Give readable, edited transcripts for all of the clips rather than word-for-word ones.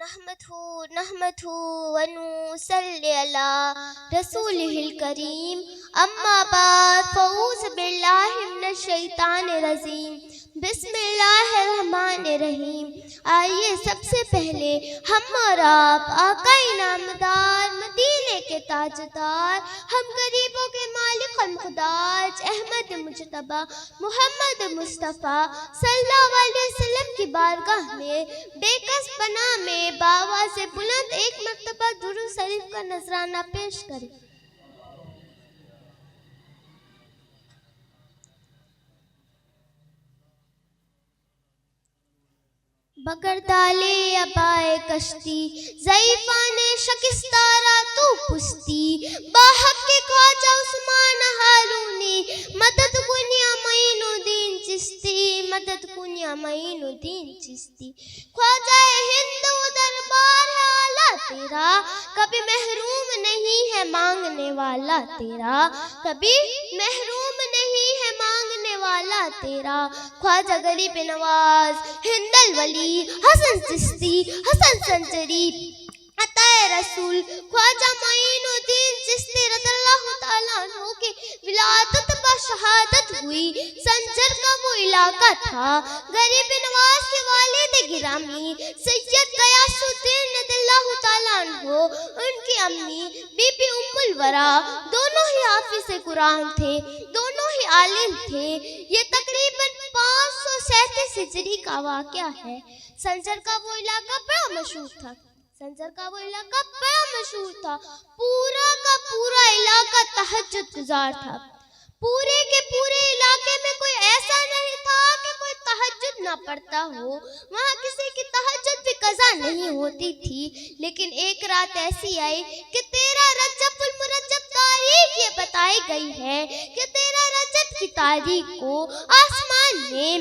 نحمده ونصلي على رسوله الكريم اما بعد فاعوذ باللہ من الشیطان الرجیم بسم اللہ الرحمن الرحیم۔ آئیے سب سے پہلے ہم اور آپ آقا انعامدار مدینے کے تاجدار ہم غریبوں کے مالک المقدار احمد مجتبی محمد مصطفیٰ صلی اللہ علیہ وسلم کی بارگاہ میں بے کس پناہ میں باوا سے بلند ایک مرتبہ درود شریف کا نذرانہ پیش کریں۔ بگر ڈالے ابائے کشتی ضعیفان شکستارا تو پستی باحق کے خواجہ عثمان ہارونی مدد کنیا معین الدین چشتی مدد کنیا معین الدین چشتی۔ خواجہ ہند و دربار ہے اعلیٰ تیرا کبھی محروم نہیں ہے مانگنے والا تیرا کبھی محروم نہیں ہے مانگنے والا تیرا۔ خواجہ غریب نواز ہند الولی حسن چشتی حسن سنچری عطا رسول خواجہ معین الدین چشتی رضی اللہ تعالیٰ عنہ کی ولادت بشہادت ہوئی سنجر کا وہ علاقہ تھا۔ غریب نواز کے والد گرامی سید غیاث الدین رضی اللہ تعالیٰ عنہ ان کی امی بی بی ام الورا دونوں ہی حافظ قرآن تھے، دونوں ہی عالم تھے۔ یہ تقریباً 537 ہجری کا واقعہ ہے۔ سنجر کا وہ علاقہ بڑا مشہور تھا، سنجر کا وہ علاقہ بڑا مشہور تھا۔ پورا کا پورا علاقہ تہجد گزار تھا۔ پورے کے پورے علاقے میں کوئی ایسا نہیں تھا کہ کوئی تہجد نہ پڑھتا ہو، وہاں کسی کی تہجد بھی قضا نہیں ہوتی تھی۔ لیکن ایک رات ایسی آئی کہ 13 رجب المرجب تاریخ یہ بتائی گئی ہے کہ 13 رجب کی تاریخ کو آسمان میں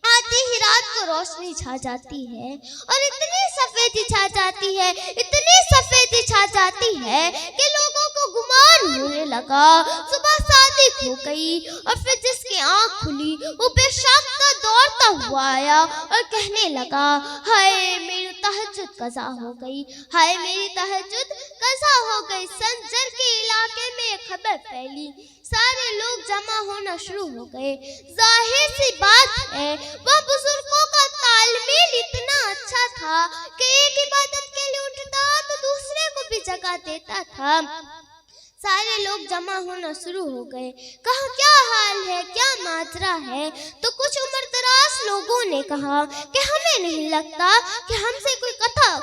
آتی ہی رات کو روشنی چھا جاتی ہے اور اتنی سفیدی چھا جاتی ہے، اتنی سفیدی چھا جاتی ہے کہ لوگوں کو گمان ہونے لگا۔ صبح صادق ہو گئی اور پھر جس کی آنکھ کھلی وہ بے شاختہ دوڑتا ہوا آیا اور کہنے لگا، ہائے میری تہجد قضا ہو گئی، ہائے میری تہجد قضا ہو گئی۔ سنجر کے علاقے میں یہ خبر پھیلی، سارے لوگ جمع ہونا شروع ہو گئے۔ ظاہر سی بات ہے وہ بزرگوں کا تال میل اتنا اچھا تھا کہ ایک عبادت کے لیے اٹھتا تو دوسرے کو بھی جگہ دیتا تھا۔ سارے لوگ جمع ہونا شروع ہو گئے، کہا کیا حال ہے، کیا ماجرا ہے؟ تو کچھ عمر دراز لوگوں نے کہا کہ ہمیں نہیں لگتا کہ ہم سے کوئی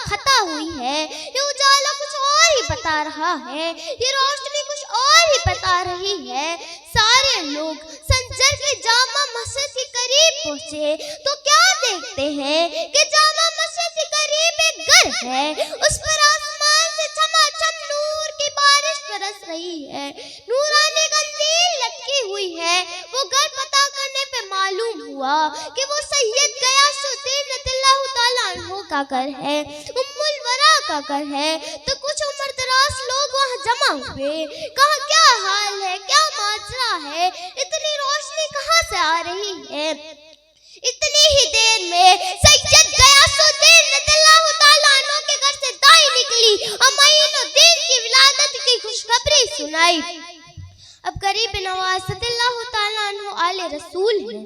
خطا ہوئی ہے، یہ اجالا کچھ اور ہی بتا رہا ہے، یہ روشنی کچھ اور ہی بتا رہی ہے۔ سارے لوگ سنجر کے جامع مسجد کے قریب پہنچے تو کیا دیکھتے ہیں کہ جامع مسجد کے قریب ایک گھر ہے، اس پر آسمان سے چھماچھم نور کی بارش برس رہی ہے، نورانی قندیل لٹکی ہوئی ہے۔ وہ گھر پتہ کرنے پہ معلوم ہوا کہ وہ سید غیاث الدین رضی اللہ تعالیٰ عنہ کا گھر ہے، ام الورا کا گھر ہے۔ تو کچھ عمر دراز لوگ وہاں جمع ہوئے، کہا کیا حال ہے، کیا ماجرا ہے، اتنی روشنی کہاں سے آ رہی ہے؟ اتنی ہی دیر میں سید غیاث الدین رضی اللہ تعالیٰ عنہ کے گھر سے دائی نکلی اور معین الدین کی ولادت کی خوشخبری سنائی۔ اب غریب نواز رضی اللہ تعالیٰ عنہ آل رسول ہے،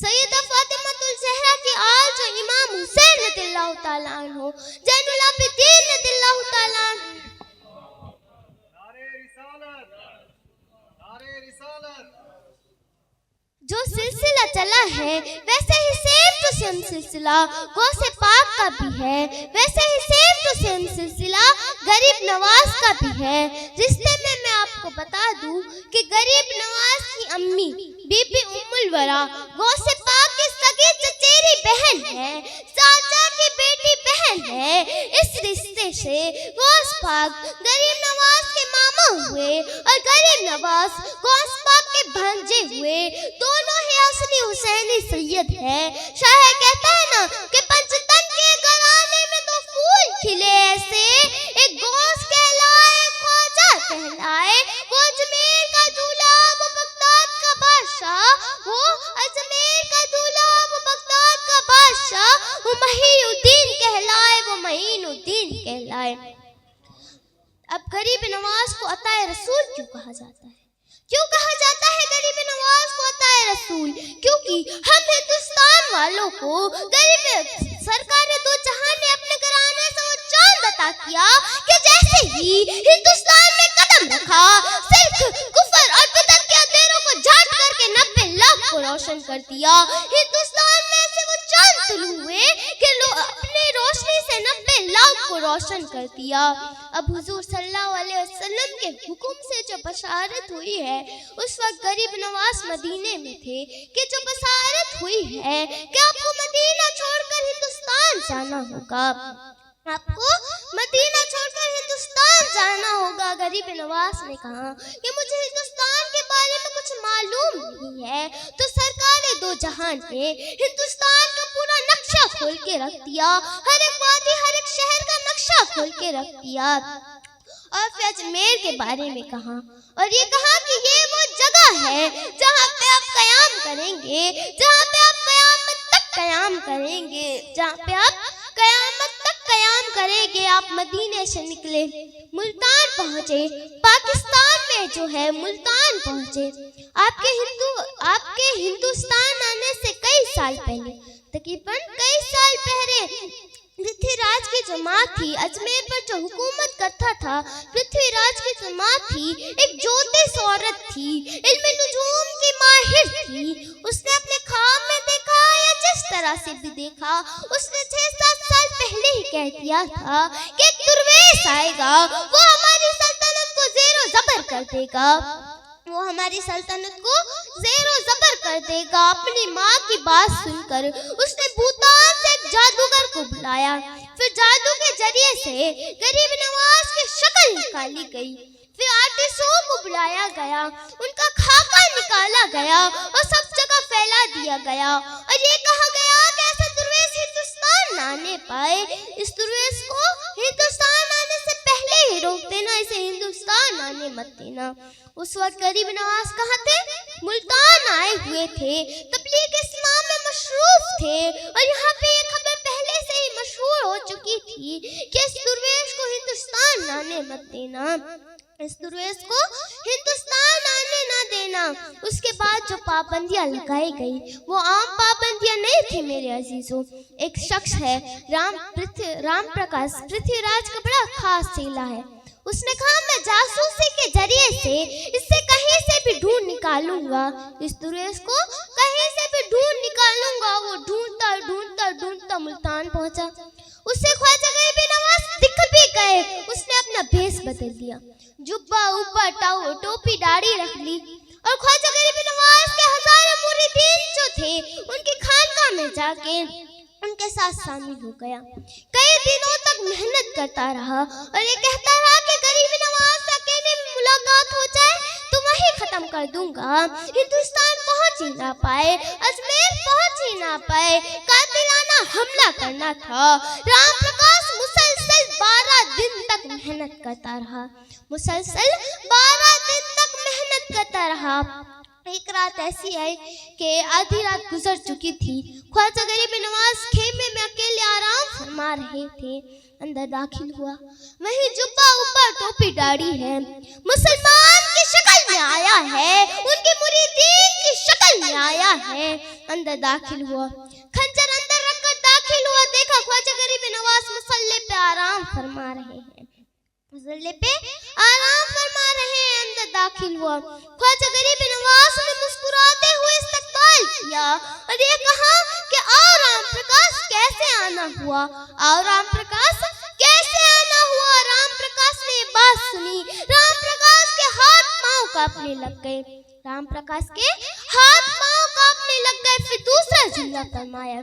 سیدہ فاطمہ الزہرا کی آل جو امام حسین رضی اللہ تعالیٰ عنہ، زین العابدین رضی اللہ تعالیٰ عنہ، جو سلسلہ چلا ہے ویسے ہی سیم ٹو سیم سلسلہ غوث پاک کا بھی ہے، ویسے ہی سیم ٹو سیم سلسلہ غریب نواز کا بھی ہے۔ رشتے میں آپ کو بتا دوں کہ غریب نواز کی امی بی بی ام الورا غوث پاک کی سگی چچیری بہن ہے، چاچا کی بیٹی بہن ہے۔ اس رشتے سے غوث پاک غریب نواز کے ماما ہوئے اور غریب نواز غوث پاک کے بھانجے ہوئے، دونوں ہی اصلی حسینی سید ہے۔ شاعر کہتا ہے نا کہ پنجتن کے گھرانے میں دو پھول کھلے ایسے، ایک غوث کہلائے خواجہ کہلائے، وہ اجمیر کا دولہا وہ بغداد کا بادشاہ، وہ اجمیر کا دولہا وہ بغداد کا بادشاہ، وہ محی الدین کہلائے وہ معین जाए। अब गरीब नवाज को अताए रसूल क्यों कहा जाता है? क्यों कहा जाता है गरीब नवाज को अताए रसूल? क्योंकि हम हिंदुस्तान वालों को गरीब सरकार दो जहां ने अपने घराने से वो चांद अता किया कि जैसे ही हिंदुस्तान में कदम रखा, सिर्फ कुफर और बिदअत के अंधेरों को झाड़ करके 90 लाख को रोशन कर दिया। हिंदुस्तान में ऐसे वो चांद तुलू हुए कि अपनी रोशनी से 90 लाख को रोशन कर दिया। अब हुजूर सल्लल्लाहु अलैहि वसल्लम के हुक्म से जो बशारत हुई है, उस वक्त गरीब नवाज मदीने में थे कि जो बशारत हुई है कि आपको मदीना छोड़कर हिंदुस्तान जाना होगा, आपको मदीना छोड़कर हिंदुस्तान जाना होगा। गरीब नवाज ने कहा कि मुझे हिंदुस्तान के बारे में कुछ मालूम नहीं है। तो सरकार दो जहान ने हिंदुस्तान का पूरा नक्शा खोल के रख दिया, हर एक वादी हर एक शहर का नक्शा खोल के रख दिया। और फिर अजमेर के बारे में कहा और ये कहा कि ये वो जगह है जहाँ पे आप कयाम करेंगे, जहाँ पे आप कयामत तक कयाम करेंगे, जहाँ पे आप कयामत तक कयाम करेंगे। आप मदीने से निकले, मुल्तान पहुँचे, पाकिस्तान में जो है मुल्तान पहुँचे। आपके हिंदुस्तान आने से कई साल पहले, तकरीबन कई साल पहले, पृथ्वीराज की जमात थी अजमेर पर जो हुकूमत करता था। पृथ्वीराज की जमात थी, एक ज्योतिष औरत थी, इल्म नुजूम की माहिर थी। उसने अपने ख्वाब में देखा या जिस तरह से भी देखा, उसने 6-7 साल पहले ही कह दिया था कि एक दुर्वेश आएगा, वो हमारी सल्तनत को ज़ेरो ज़बर कर देगा, वो हमारी सल्तनत को ज़ेरो ज़बर कर देगा। अपनी माँ की बात सुनकर उसने भूतान से एक जादूगर को बुलाया, फिर जादू के जरिए से गरीब नवाज की शक्ल निकाली गई, फिर आर्टिस्टों को बुलाया गया, उनका खाका निकाला गया और सब जगह फैला दिया गया और ये कहा गया कि ऐसा दुर्वेश हिंदुस्तान न आने पाए, इस दुर्वेश को हिंदुस्तान आने से पहले ही रोक देना, इसे हिंदुस्तान आने मत देना। उस वक्त गरीब नवाज कहाँ थे? मुल्तान आए हुए थे, तबलीग इस्लाम में मशरूफ थे और यहाँ पे ये खबर पहले से ही मशहूर हो चुकी थी कि इस दुर्वेश को हिंदुस्तान आने मत देना, इस दुर्वेश को हिंदुस्तान आने ना देना। उसके बाद जो पाबंदियां लगाई गई वो आम पाबंदियां नहीं थी मेरे अजीजों। एक शख्स है राम प्रकाश, पृथ्वीराज का बड़ा खास चेला है। उसने कहा मैं जासूसी के जरिए से इससे कहीं से भी ढूंढ निकालूंगा, इस दुर्वेश को कहीं से भी ढूंढ निकालूंगा। वो ढूंढता ढूंढता ढूंढता मुल्तान पहुंचा। उससे ख्वाजा गरीब नवाज दिख भी गए। उसने अपना भेष बदल दिया, जुब्बा उब्बा टोपी दाढ़ी रख ली और ख्वाजा गरीब नवाज के हजारों मुरीदीन जो थे उनकी खानकाह में जाके उनके साथ शामिल हो गया। कई दिनों तक मेहनत करता रहा और ये कहता रहा कि गरीब नवाज से अकेले में मुलाकात हो जाए तो वही खत्म कर दूंगा। हिंदुस्तान पहुंच ही ना पाए, अजमेर पहुंच ही ना पाए, कातिलाना हमला करना था। राम प्रकाश मुसलसल 12 दिन तक मेहनत करता रहा, मुसलसल 12 दिन तक मेहनत करता रहा। एक रात ऐसी आई कि आधी रात गुजर चुकी थी। ख्वाजा गरीब नवाज खेमे में अकेले आराम फरमा रहे थे। अंदर दाखिल हुआ, वही जुब्बा ऊपर टोपी दाढ़ी है, मुसलमान की शक्ल में आया है, उनके मुरीदीन की शक्ल में आया है। अंदर दाखिल हुआ, खंजर अंदर रखकर दाखिल हुआ, देखा ख्वाजा गरीब नवाज मुसल्ले पे आराम फरमा रहे हैं, मुसल्ले पे आराम फरमा रहे हैं। अंदर दाखिल हुआ, ख्वाजा गरीब नवाज ने मुस्कुराते हुए इस्तकबाल किया और ये कहा कि आओ राम प्रकाश कैसे आना हुआ, आओ राम प्रकाश कैसे आना हुआ। राम प्रकाश ने ये बात सुनी, राम प्रकाश के हाथ पांव कांपने लग गए, राम प्रकाश के हाथ पांव कांपने लग गए। फिर दूसरा जुमला फरमाया,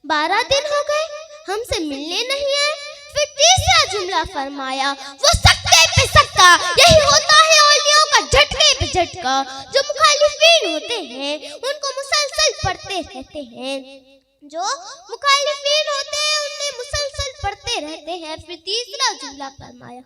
12 दिन हो गए हमसे मिलने नहीं आए। फिर तीसरा जुमला फरमाया, वो सक्के पे सक्का, यही होता है औलियों का झटके पे झटका। जो मुखालिफीन होते हैं उनको मुसलसल पढ़ते रहते हैं, जो मुखालिफीन होते हैं उन्हें मुसलसल पढ़ते रहते हैं। फिर तीसरा जुमला फरमाया,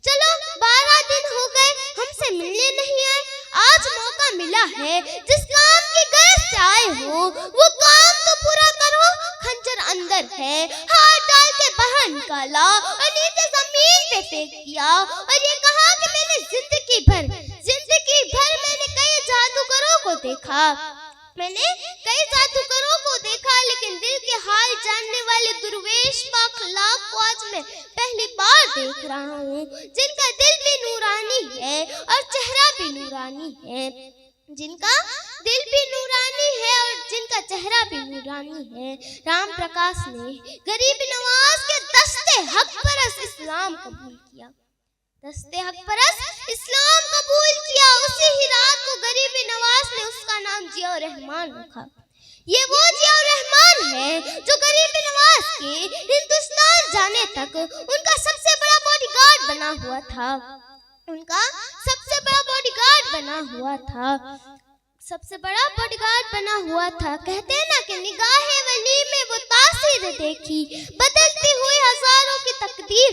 चलो 12 दिन हो गए हमसे मिलने नहीं आए, आज मौका मिला है, जिस काम की गरज से आए हो वो काम तो पूरा करो। खंजर अंदर है, हाथ डाल के बाहर निकाला और नीचे जमीन पे फेंक दिया और ये कहा कि मैंने जिंदगी भर मैंने कई जादूगरों को देखा, लेकिन दिल के हाल जानने वाले दुर्वेश पाखलाक को आज मैं पहली बार देख रहा हूँ, जिनका दिल भी नूरानी है और चेहरा भी नूरानी है, जिनका चेहरा भी नूरानी है। राम प्रकाश ने गरीब नवाज के दस्ते हक परस इस्लाम कबूल किया, उसी ही रात को गरीब नवाज ने उसका नाम जिया रहमान रखा। ये वो जिया रहमान है जो गरीब नवाज के हिंदुस्तान जाने तक उनका सबसे बड़ा बॉडीगार्ड बना हुआ था। कहते हैं ना कि निगाहे वली में वो तासीर देखी, बदलती हुई हजारों की तकदीर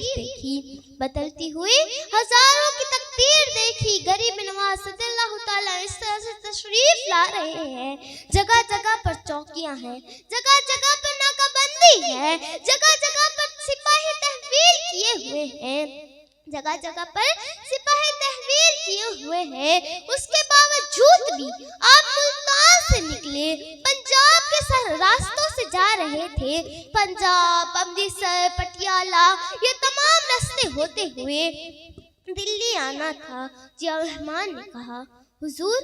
देखी। गरीब नवाज सल्लल्लाहु ताला इस तरह से तशरीफ ला रहे हैं, जगह जगह पर चौकियां हैं, जगह जगह पर नाकाबंदी है, जगह जगह पर सिपाही तहवील किए हुए हैं। उसके बावजूद भी आप मुल्तान से निकले, पंजाब के सर रास्तों से जा रहे थे। पंजाब, अमृतसर, पटियाला, ये तमाम रास्ते होते हुए दिल्ली आना था। जिया रहमान ने कहा हुजूर,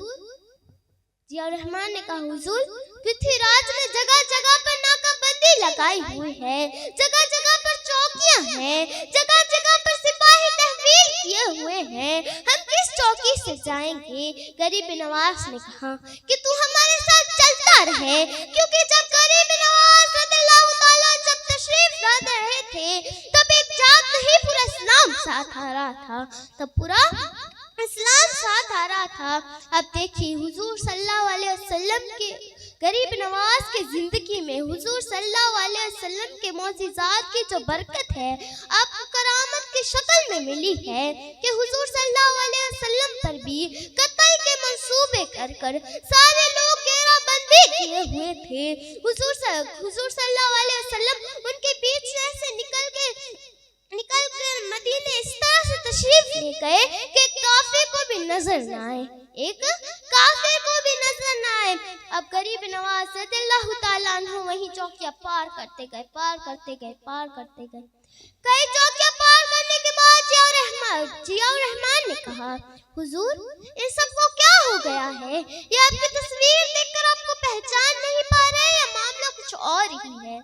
पृथ्वीराज में जगह जगह पर नाकाबंदी लगाई हुई है, जगह जगह पर चौकियां हैं, जगह जगह पर सिपाही तहवील किए हुए हैं, हम किस चौकी से जाएंगे? गरीब नवाज ने कहा कि तू हमारे साथ चलता रहे, क्योंकि जब गरीब नवाज रज़ियल्लाहु ताला जब तशरीफ ला रहे थे तब एक जात नहीं पूरा इस्लाम साथ आ रहा था। अब देखिए हुजूर सल्लल्लाहु अलैहि वसल्लम के गरीब नवाज के जिंदगी में हुजूर सल्लल्लाहु अलैहि वसल्लम के मौजिज़ात की जो बरकत है आपको करामत की शक्ल में मिली है कि हुजूर सल्लल्लाहु अलैहि वसल्लम पर भी कत्ल के मंसूबे कर सारे लोग घेराबंदी किए हुए थे। हुजूर सल्लल्लाहु अलैहि वसल्लम उनके बीच से निकल कर मदीने इस तरह से तशरीफ ले गए कि काफिर को भी नजर न आए। अब गरीब नवाज रज़ियल्लाहु ताला अन्हु वही चौकियां पार करते गए। कई चौकियां पार करने के बाद जिया रहमान ने कहा, हुजूर इन सबको क्या हो गया है? ये आपकी तस्वीर देखकर आपको पहचान नहीं पा रहे या मामला कुछ और ही है?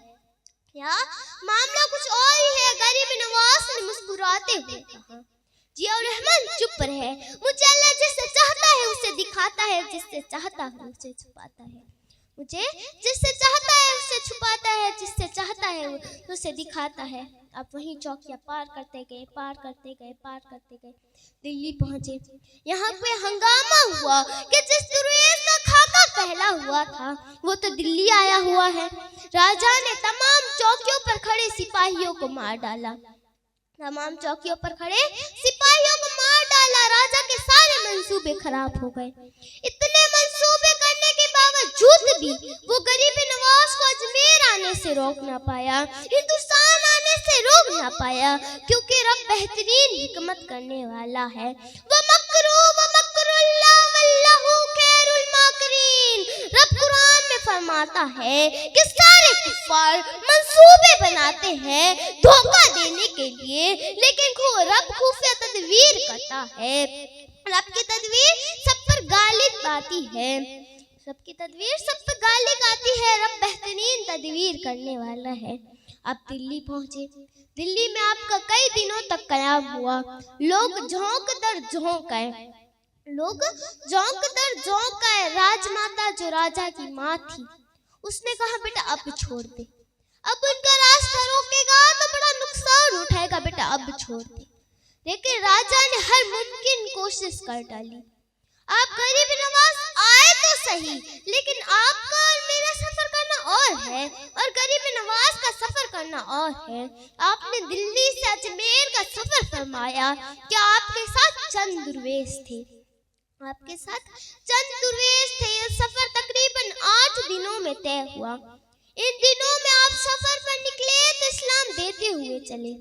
गरीब नवाज ने मुस्कुराते हुए कहा। जिया रहमान चुप रहे। मुझे अल्लाह जिससे चाहता है उसे दिखाता है, जिससे चाहता है उसे छुपाता है। मुझे जिससे चाहता है उसे छुपाता है, जिससे चाहता है उसे दिखाता है। अब वही चौकियां पार करते गए। दिल्ली पहुंचे। यहाँ पे हंगामा हुआ कि जिस दुर्वेश का खाका फैला हुआ था वो तो दिल्ली आया हुआ है। राजा ने तमाम चौकियों पर खड़े सिपाहियों को मार डाला। राजा के सारे मंसूबे खराब हो गए। इतने मंसूबे करने के बावजूद भी वो गरीब नवाज को अजमेर आने से रोक ना पाया, हिंदुस्तान आने से रोक ना पाया, क्योंकि रब बेहतरीन हिकमत करने वाला है। रब कुरान में फरमाता है कि सारे कुफ्फार मंसूबे बनाते हैं धोखा देने के लिए, लेकिन रब खुफिया तदबीर करता है। रब की तदबीर सब पर गालिब आती है, रब बेहतरीन तदबीर करने वाला है। अब दिल्ली पहुंचे। दिल्ली में आपका कई दिनों तक कयाम हुआ। लोग झोंक दर झोंक आए। राजमाता जो राजा की माँ थी उसने कहा बेटा अब छोड़ दे, अब उनका रास्ता रोकेगा तो बड़ा नुकसान उठाएगा, बेटा अब छोड़ दे। लेकिन राजा ने हर मुमकिन कोशिश कर डाली। आप गरीब नवाज आए तो सही, लेकिन आपका और मेरा सफर करना और है और गरीब नवाज का सफर करना और है। आपने दिल्ली से अजमेर का सफर फरमाया कि आपके साथ चंद दुर्वेश थे। यह सफर तकरीबन 8 दिनों में तय हुआ। इन दिनों में आप सफर पर निकले तो इस्लाम देते हुए चले।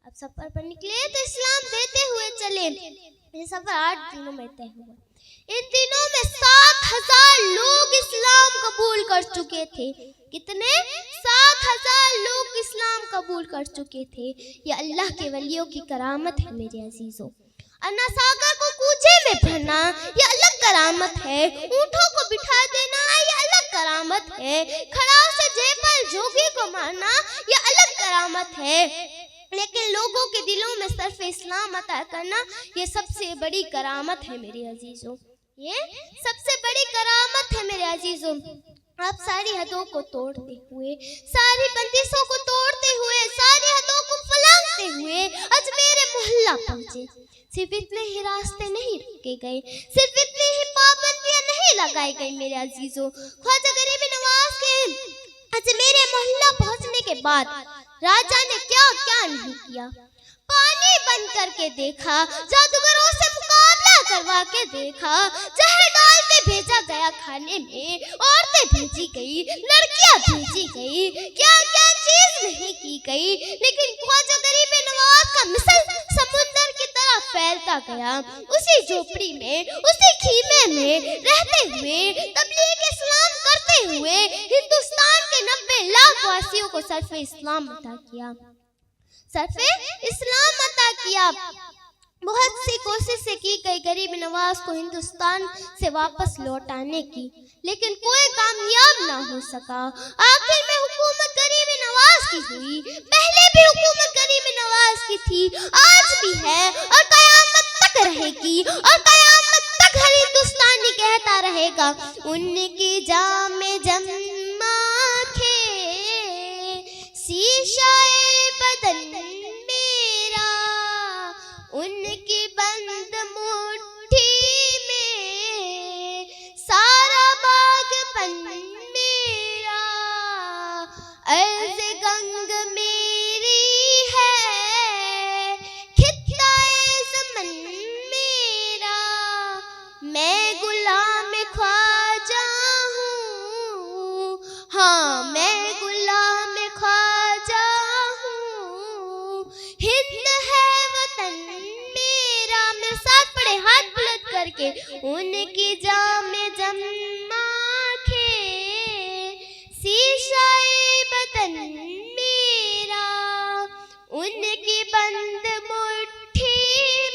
اب سفر پر نکلے تو اسلام دیتے ہوئے چلے. یہ سفر 8 دنوں میں طے ہوا. ان دنوں میں 7,000 لوگ اسلام قبول کر چکے تھے. کتنے؟ 7,000 لوگ اسلام قبول کر چکے تھے. یہ اللہ کے ولیوں کی کرامت ہے میرے عزیزوں. انا ساگر کو کوچے میں بھرنا یہ الگ کرامت ہے. اونٹوں کو بٹھا دینا یہ الگ کرامت ہے. کھڑا سے جیپل جوگی کو مارنا یہ الگ کرامت ہے. لیکن لوگوں کے دلوں میں صرف اسلام عطا کرنا یہ سب سے بڑی کرامت ہے میرے عزیزوں. یہ سب سے بڑی کرامت ہے میرے عزیزوں. آپ ساری حدوں کو توڑتے ہوئے, ساری بندشوں کو توڑتے ہوئے, ساری حدوں کو پھلانگتے ہوئے اجمیر محلہ پہنچے. صرف اتنے ہی راستے نہیں رکے گئے, صرف اتنی ہی پابندیاں نہیں لگائی گئی میرے عزیزوں. خواجہ غریب نواز کے اجمیر محلہ پہنچنے کے بعد راجہ نے کیا کیا نہیں کیا. پانی بند کر کے دیکھا, جادوگروں سے مقابلہ کروا کے دیکھا, زہر ڈال کے بھیجا گیا کھانے میں, عورتیں بھیجی گئی, لڑکیاں بھیجی گئی, کیا کیا چیز نہیں کی گئی. لیکن خواجہ غریب نواز کا مثل سمندر کی طرح پھیلتا گیا. اسی جھوپڑی میں, اسی خیمے میں رہتے ہوئے, تبلیغ اسلام کرتے ہوئے ہندوستان کے 90 لاکھ واسیوں کو صرف اسلام عطا کیا. صرف اسلام عطا کیا. بہت سی کوششیں کی گئی غریب نواز کو ہندوستان سے واپس لوٹانے کی, لیکن کوئی کامیاب نہ ہو سکا. آخر میں حکومت غریب نواز کی ہوئی. پہلے بھی حکومت غریب نواز کی تھی, آج بھی ہے اور قیامت تک رہے گی, اور قیامت تک ہر ہندوستانی کہتا رہے گا, ان کی جام جمع تھے شیشائے بدن میرا, ان کی بند مٹھی میں سارا باغ پن میرا, عرض گنگ میری ہے خطہ زمن میرا, میں غلام خواجہ ہوں, ہاں میں غلام خواجہ ہوں, ہند ہے وطن میرا. میرے ساتھ پڑے ہاتھ بلند کر کے. ان کی جام جمع تھے شیشائے بدن میرا, ان کی بند مٹھی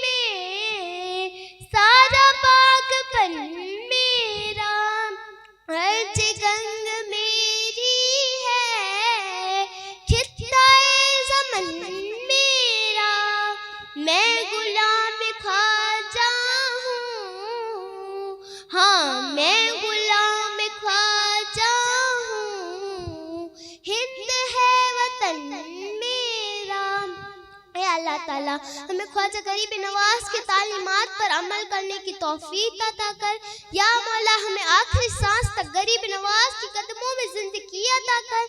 میں سارا باغ پن میرا, عرض گنگ میری ہے خطہ زمن میرا, میں غلام خواجہ ہوں, ہاں میں غلام خواجہ ہوں, ہند ہے وطن میرا. اے اللہ تعالیٰ ہمیں خواجہ غریب نواز کی تعلیمات پر عمل کرنے کی توفیق عطا کر. یا مولا ہمیں آخری سانس تک غریب نواز کی قدموں میں زندگی عطا کر.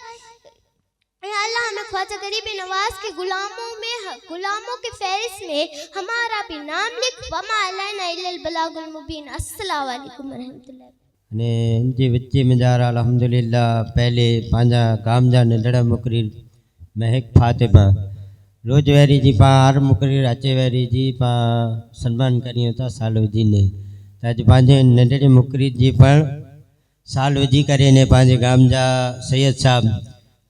اے اللہ ہمیں خواجہ غریب نواز کے غلاموں کے فہرست میں ہمارا بھی نام لکھ. وما علینا الا البلاغ المبین. السلام علیکم ورحمۃ اللہ. نے ان جی وچے میں جا رہا الحمدللہ پہلے پانجا گام جا ننढड़ा मुक़रिर महक फातिमा रोज वैरी जी पा हर मुक़रिर अचे वैरी जी पा सन्मान करियो था साल विझी ने त अॼु पंहिंजे नंढड़े मुक़रिर जी पण साल विझी करे ने पंहिंजे गाम जा सैयद साहब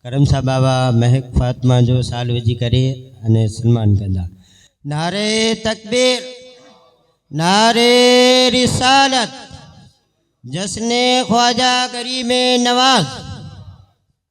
करम साहब बाबा महक फातिमा जो साल विझी करे अने सन्मान कंदा. नारे तकबीर, नारे रिसालत, जश्न ख्वाजा गरीब नवाज.